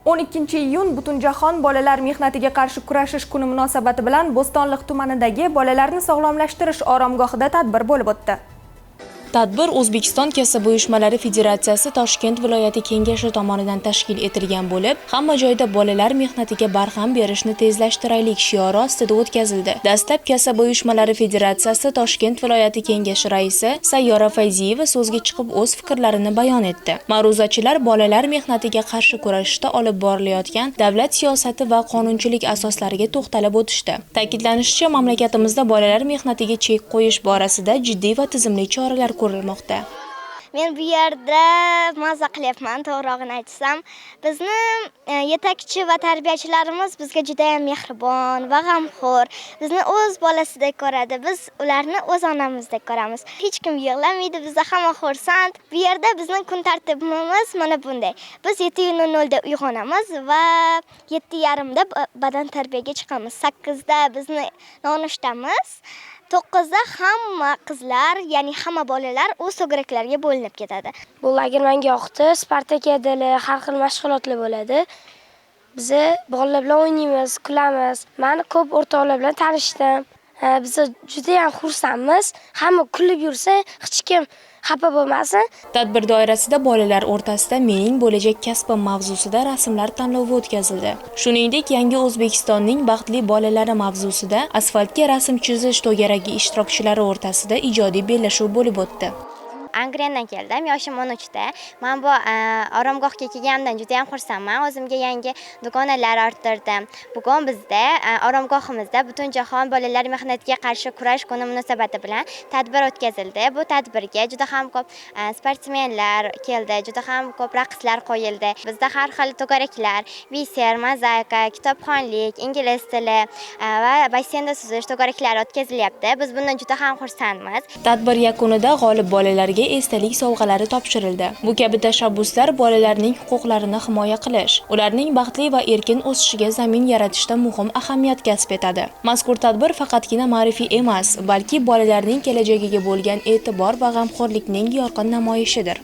12-iyun Butunjahon bolalar mehnatiga qarshi kurashish kuni munosabati bilan Bo'stonliq tumanidagi bolalarni sog'lomlashtirish oromgohida tadbir bo'lib o'tdi. Tadbir O'zbekiston Kasaba uyushmalari Federatsiyasi Toshkent viloyati kengashi tomonidan tashkil etilgan bo'lib, hamma joyda bolalar mehnatiga barham berishni tezlashtiraylik shiori ostida o'tkazildi. Dastlab Kasaba uyushmalari Federatsiyasi Toshkent viloyati kengashi raisi Sayyora Fayziyeva so'zga chiqib o'z fikrlarini bayon etdi. Ma'ruzachilar bolalar mehnatiga qarshi kurashishda olib borilayotgan davlat siyosati va qonunchilik asoslariga to'xtalib o'tishdi. Ta'kidlanishicha, mamlakatimizda bolalar mehnatiga chek qo'yish borasida jiddiy va tizimli choralar ko'rilmoqda. Men bu yerda maza qilyapman, to'g'rog'ini aytsam. Bizni yetakchi va tarbiyachilarimiz bizga juda ham mehribon va g'amxo'r. Bizni o'z bolasidek ko'radi. Biz ularni o'z onamizdek ko'ramiz. Hech kim yig'lamaydi, bizda hamma xursand. Bu yerda bizning kun tartibimiz mana bunday. Biz 7:00 da uyg'onamiz va 7:30 da badan tarbiyaga chiqamiz. 8 da bizni nonushtamiz. 9 da hamma qizlar, ya'ni hamma bolalar o'z to'garaklarga bo'linib ketadi. Bu lager menga yoqdi. Spartakiyadali har xil mashg'ulotlar bo'ladi. Biz bolalar bilan o'ynaymiz, kulamiz. Men ko'p o'rtoqlar bilan tanishdim. Biz juda ham xursandmiz. Hamma kulib yursa, hech kim xafa bo'lmasin. Tadbir doirasida bolalar o'rtasida mening bo'lajak kasbim mavzusida rasmlar tanlovi o'tkazildi. Shuningdek, yangi O'zbekistonning baxtli bolalari mavzusida asfaltga rasm chizish to'garagi ishtirokchilari o'rtasida ijodiy bellashuv bo'lib o'tdi. Angrendan keldim, yoshim 13 da. Men bu oromgohga kelganimdan juda ham xursandman. O'zimga yangi do'konlar orttirdim. Bugun bizda oromgohimizda Butunjahon bolalar mehnatiga qarshi kurash kuni munosabati bilan tadbir o'tkazildi. Bu tadbirga juda ham ko'p sportsmenlar keldi, juda ham ko'p raqslar qo'yildi. Bizda har xil to'garaklar, biser, mozaika, kitobxonlik, ingliz tili va bassenda suzish to'garaklari o'tkazilyapti. Biz bundan juda ham xursandmiz. Tadbir yakunida g'olib bolalarga esdalik sovg'alari topshirildi. Bu kabi tashabbuslar bolalarning huquqlarini himoya qilish, ularning baxtli va erkin o'sishiga zamin yaratishda muhim ahamiyat kasb etadi. Mazkur tadbir faqatgina ma'rifiy emas, balki bolalarning kelajagiga bo'lgan e'tibor va g'amxo'rlikning yorqin namoyishidir.